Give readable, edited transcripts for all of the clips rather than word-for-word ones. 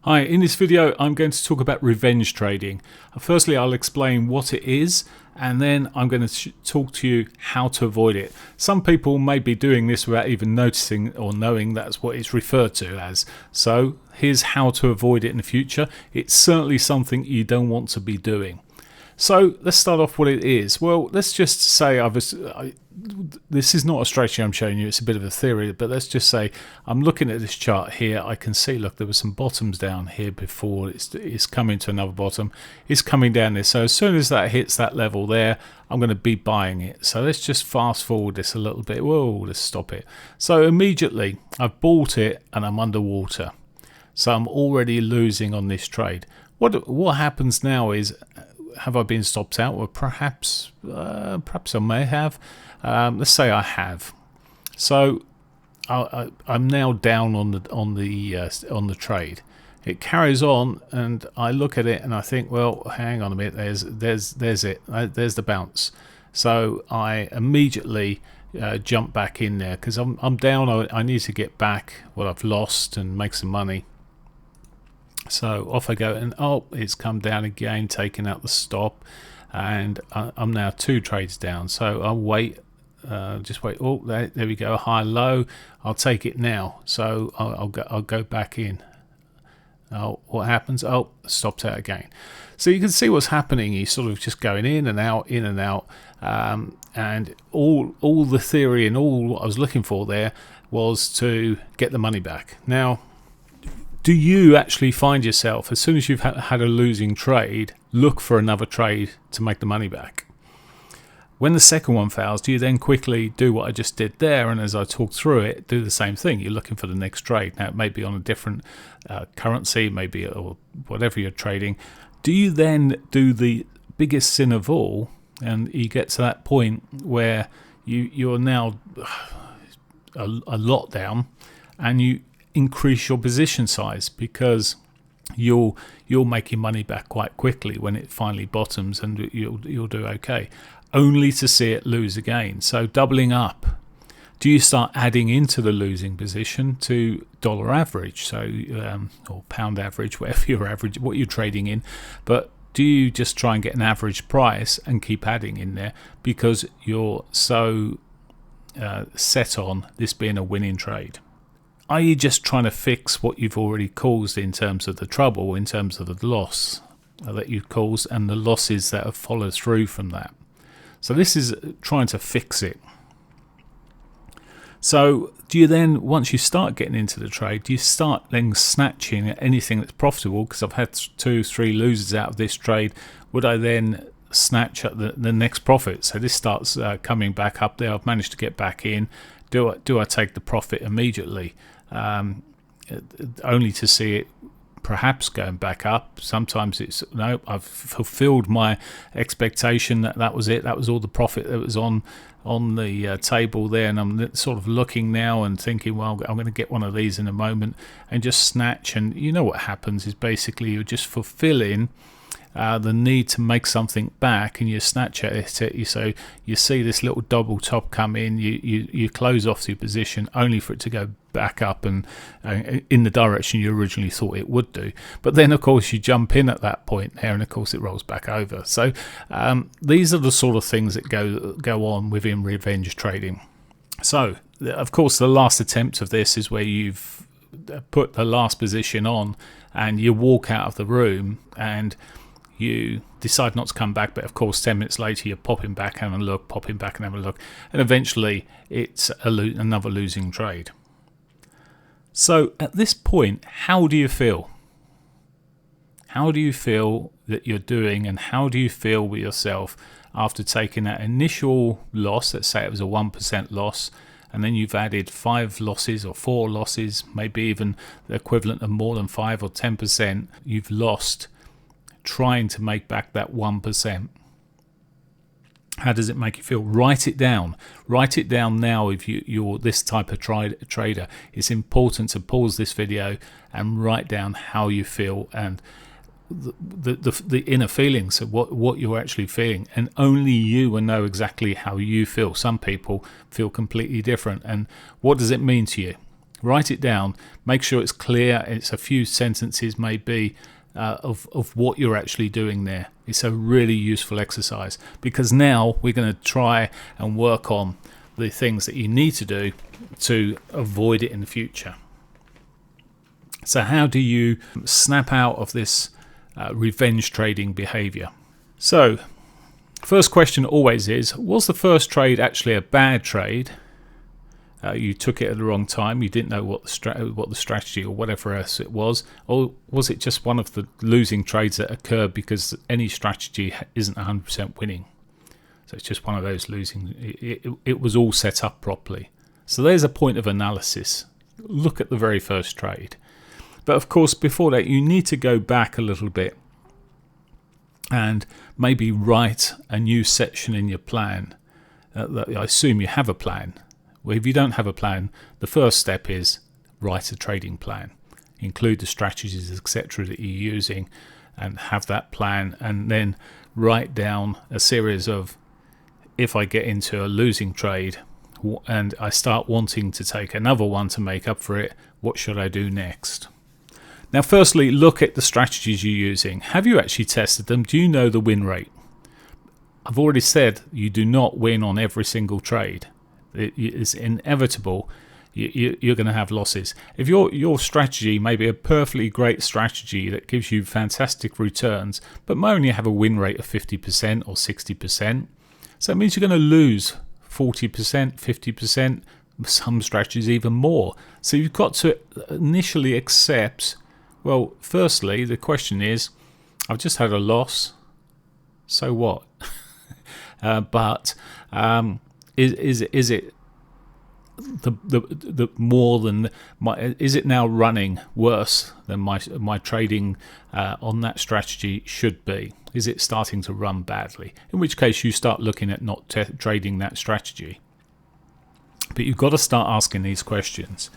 Hi, in this video I'm going to talk about revenge trading. Firstly, I'll explain what it is, and then I'm going to talk to you how to avoid it. Some people may be doing this without even noticing or knowing that's what it's referred to as. So here's how to avoid it in the future. It's certainly something you don't want to be doing. So let's start off what it is. Well, let's just say this is not a strategy I'm showing you, it's a bit of a theory, but let's just say I'm looking at this chart here. I can see, look, there were some bottoms down here before. It's coming to another bottom. It's coming down there. So as soon as that hits that level there, I'm going to be buying it. So let's just fast forward this a little bit. Whoa, let's stop it. So immediately I've bought it and I'm underwater. So I'm already losing on this trade. What happens now is, have I been stopped out? Or perhaps I may have. Let's say I have. So I'm now down on the trade. It carries on, and I look at it and I think, well, hang on a minute. There's it. There's the bounce. So I immediately jump back in there because I'm down. I need to get back what I've lost and make some money. So off I go, and it's come down again, taking out the stop, and I'm now 2 trades down. So I'll wait, just wait. Oh, there we go, high low. I'll take it now. So I'll go back in. Oh, what happens? Oh, stops out again. So you can see what's happening. He's sort of just going in and out, and all the theory and all what I was looking for there was to get the money back. Now, do you actually find yourself, as soon as you've had a losing trade, look for another trade to make the money back? When the second one fails, do you then quickly do what I just did there, and as I talked through it, do the same thing? You're looking for the next trade. Now, it may be on a different currency, maybe, or whatever you're trading. Do you then do the biggest sin of all, and you get to that point where you're now a lot down, and you increase your position size because you're making money back quite quickly when it finally bottoms, and you'll do okay, only to see it lose again. So doubling up. Do you start adding into the losing position to dollar average, so or pound average, whatever your average, what you're trading in, but do you just try and get an average price and keep adding in there because you're so set on this being a winning trade? Are you just trying to fix what you've already caused in terms of the trouble, in terms of the loss that you've caused and the losses that have followed through from that? So this is trying to fix it. So do you then, once you start getting into the trade, do you start then snatching at anything that's profitable? Because I've had 2-3 losers out of this trade. Would I then snatch at the next profit? So this starts coming back up there. I've managed to get back in. Do I take the profit immediately? Only to see it perhaps going back up. Sometimes it's no, I've fulfilled my expectation that was it. That was all the profit that was on the table there, and I'm sort of looking now and thinking, well, I'm going to get one of these in a moment and just snatch. And you know what happens is basically you're just fulfilling the need to make something back, and you snatch at it. So you see this little double top come in, you close off your position only for it to go back up and in the direction you originally thought it would do. But then of course you jump in at that point there, and of course it rolls back over. So these are the sort of things that go on within revenge trading. So of course the last attempt of this is where you've put the last position on and you walk out of the room and you decide not to come back, but of course 10 minutes later you're popping back, having a look, popping back and having a look, and eventually it's another losing trade. So at this point, how do you feel? How do you feel that you're doing, and how do you feel with yourself after taking that initial loss? Let's say it was a 1% loss, and then you've added 5 losses or 4 losses, maybe even the equivalent of more than 5 or 10% you've lost trying to make back that 1%. How does it make you feel? Write it down. Write it down now. If you're this type of trader, it's important to pause this video and write down how you feel and the inner feelings of what you're actually feeling. And only you will know exactly how you feel. Some people feel completely different. And what does it mean to you? Write it down. Make sure it's clear. It's a few sentences maybe of what you're actually doing there. It's a really useful exercise, because now we're going to try and work on the things that you need to do to avoid it in the future. So how do you snap out of this revenge trading behavior? So first question always is, was the first trade actually a bad trade? You took it at the wrong time, you didn't know what the strategy or whatever else it was, or was it just one of the losing trades that occurred because any strategy isn't 100% winning? So it's just one of those losing, it was all set up properly. So there's a point of analysis. Look at the very first trade. But of course, before that, you need to go back a little bit and maybe write a new section in your plan. I assume you have a plan. Well, if you don't have a plan, the first step is write a trading plan. Include the strategies, etc. that you're using, and have that plan, and then write down a series of, if I get into a losing trade and I start wanting to take another one to make up for it, what should I do next? Now, firstly, look at the strategies you're using. Have you actually tested them? Do you know the win rate? I've already said you do not win on every single trade. It is inevitable. You're going to have losses. If your strategy may be a perfectly great strategy that gives you fantastic returns, but may only have a win rate of 50% or 60%, so it means you're going to lose 40%, 50%, some strategies even more. So you've got to initially accept, well, firstly, the question is, I've just had a loss, so what? Is it the more than my? Is it now running worse than my trading on that strategy should be? Is it starting to run badly? In which case you start looking at not trading that strategy. But you've got to start asking these questions.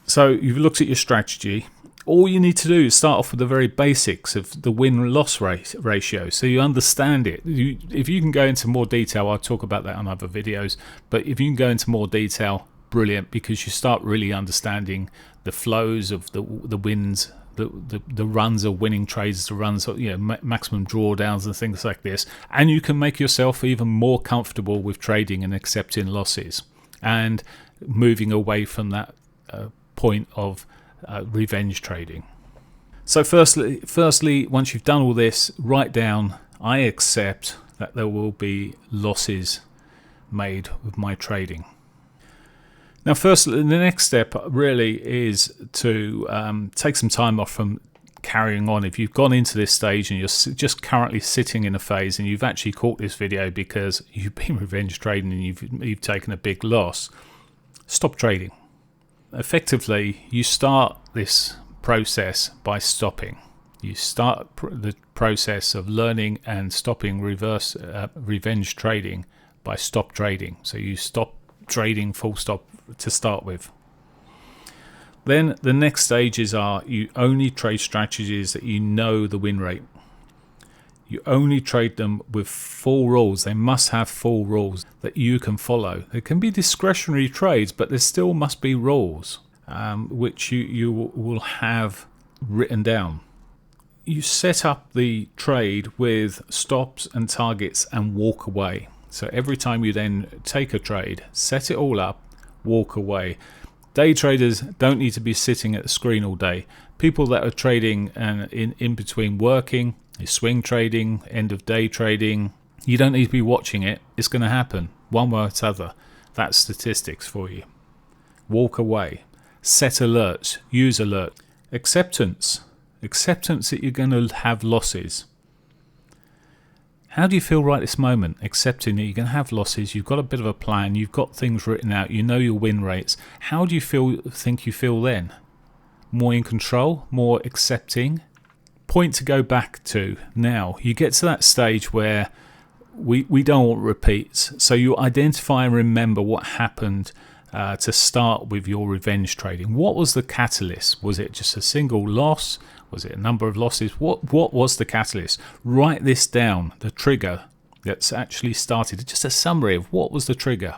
So you've looked at your strategy. All you need to do is start off with the very basics of the win-loss ratio, so you understand it. If you can go into more detail, I'll talk about that on other videos, but if you can go into more detail, brilliant, because you start really understanding the flows of the wins, the runs of winning trades, the runs of maximum drawdowns and things like this, and you can make yourself even more comfortable with trading and accepting losses and moving away from that point of revenge trading. So firstly, once you've done all this, write down, I accept that there will be losses made with my trading. Now, firstly, the next step really is to take some time off from carrying on. If you've gone into this stage and you're just currently sitting in a phase and you've actually caught this video because you've been revenge trading and you've taken a big loss, stop trading. Effectively, you start this process by stopping. You start the process of learning and stopping revenge trading by stop trading. So you stop trading full stop to start with. Then the next stages are you only trade strategies that you know the win rate. You only trade them with full rules. They must have full rules that you can follow. There can be discretionary trades, but there still must be rules which you will have written down. You set up the trade with stops and targets and walk away. So every time you then take a trade, set it all up, walk away. Day traders don't need to be sitting at the screen all day. People that are trading and in between working, swing trading, end of day trading, you don't need to be watching it. It's going to happen one way or t'other. That's statistics for you. Walk away. Set alerts. Use alert. Acceptance that you're going to have losses. How do you feel right this moment? Accepting that you're going to have losses. You've got a bit of a plan. You've got things written out. You know your win rates. How do you think you feel then? More in control? More accepting? Point to go back to now. You get to that stage where we don't want repeats. So you identify and remember what happened to start with your revenge trading. What was the catalyst? Was it just a single loss? Was it a number of losses? What was the catalyst? Write this down, the trigger that's actually started. Just a summary of what was the trigger.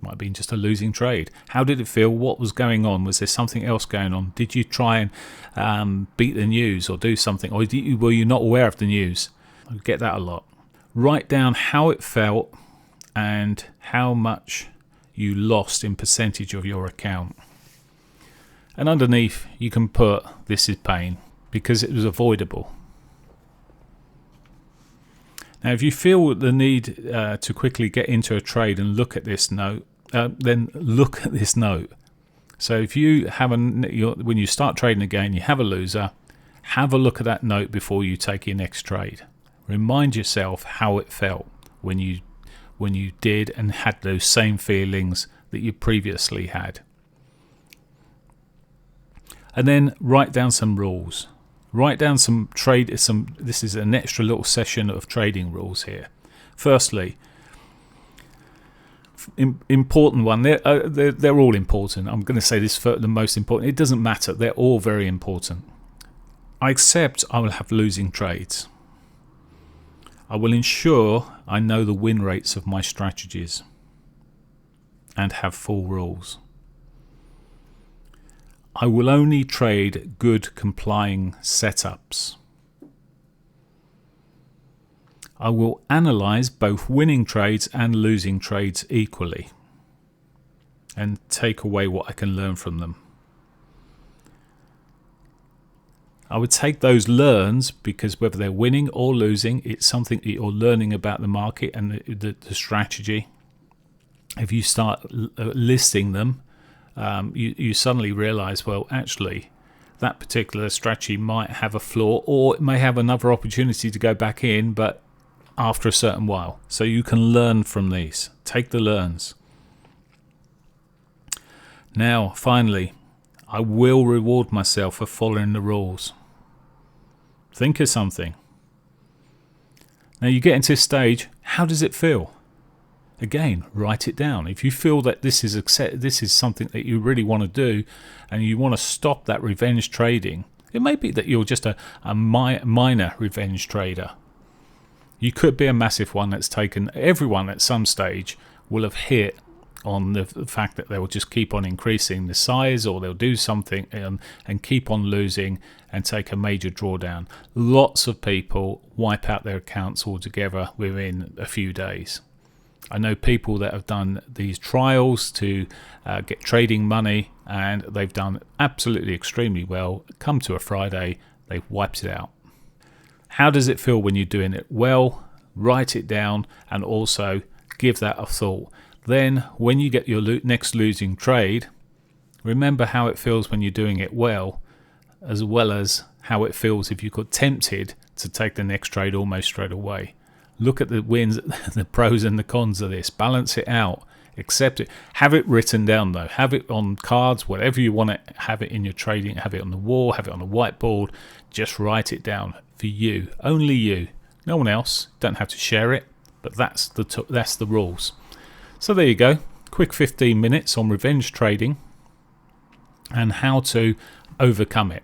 Might have been just a losing trade. How did it feel? What was going on? Was there something else going on? Did you try and beat the news or do something? Or were you not aware of the news? I get that a lot. Write down how it felt and how much you lost in percentage of your account. And underneath you can put this is pain because it was avoidable. Now, if you feel the need to quickly get into a trade and look at this note, then look at this note. So if you have when you start trading again, you have a loser, have a look at that note before you take your next trade. Remind yourself how it felt when you did and had those same feelings that you previously had. And then write down some rules. Write down some this is an extra little session of trading rules here. Firstly, important one. They're all important. I'm going to say this for the most important. It doesn't matter. They're all very important. I accept I will have losing trades. I will ensure I know the win rates of my strategies and have full rules. I will only trade good complying setups. I will analyze both winning trades and losing trades equally and take away what I can learn from them. I would take those learns because whether they're winning or losing, it's something that you're learning about the market and the strategy. If you start listing them, you suddenly realize, well, actually, that particular strategy might have a flaw or it may have another opportunity to go back in, but after a certain while. So you can learn from these. Take the learns. Now, finally, I will reward myself for following the rules. Think of something. Now you get into this stage, how does it feel? Again, write it down. If you feel that this is something that you really want to do and you want to stop that revenge trading, it may be that you're just a minor revenge trader. You could be a massive one that's taken. Everyone at some stage will have hit on the fact that they will just keep on increasing the size, or they'll do something and keep on losing and take a major drawdown. Lots of people wipe out their accounts altogether within a few days. I know people that have done these trials to get trading money, and they've done absolutely extremely well. Come to a Friday, they've wiped it out. How does it feel when you're doing it well? Write it down and also give that a thought. Then when you get your next losing trade, remember how it feels when you're doing it well as how it feels if you got tempted to take the next trade almost straight away. Look at the wins, the pros and the cons of this. Balance it out. Accept it. Have it written down though. Have it on cards, whatever you want to have it in your trading. Have it on the wall. Have it on the whiteboard. Just write it down for you. Only you. No one else. Don't have to share it. But that's the rules. So there you go. Quick 15 minutes on revenge trading and how to overcome it.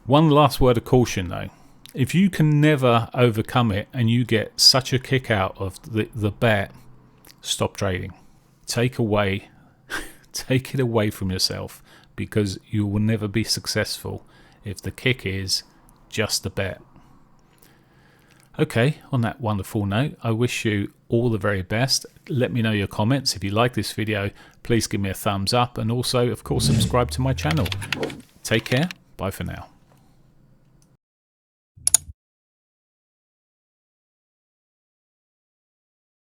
One last word of caution though. If you can never overcome it and you get such a kick out of the bet, stop trading. Take it away from yourself, because you will never be successful if the kick is just the bet. Okay, on that wonderful note, I wish you all the very best. Let me know your comments. If you like this video, please give me a thumbs up, and also, of course, subscribe to my channel. Take care. Bye for now.